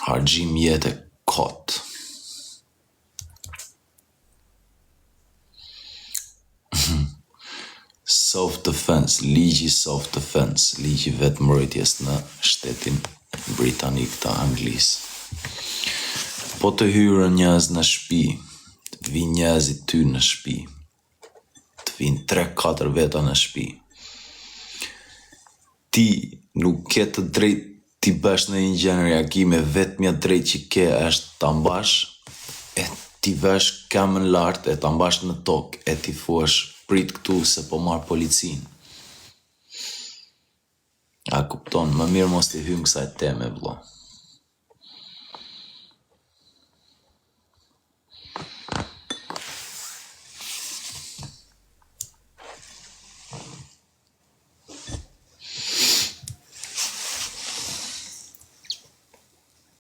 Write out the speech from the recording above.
Harxhim jetë kot. Self-defense, ligji self-defense, ligji vetëmbrojtjes në shtetin britanik të Anglisë. Po të hyrën njerëz në shtëpi, të vinë njerëzit ty në shtëpi, të vinë 3-4 veta në shtëpi. Ti nuk ke të drejtë ti bësh në një gjë reagime, vetmja drejt që ke është ta mbash e ti vesh këmbën lart e ta mbash në tokë e ti thuash prit këtu se po marr policin. A kupton, më mirë mos t'i hym kësaj teme vëlla.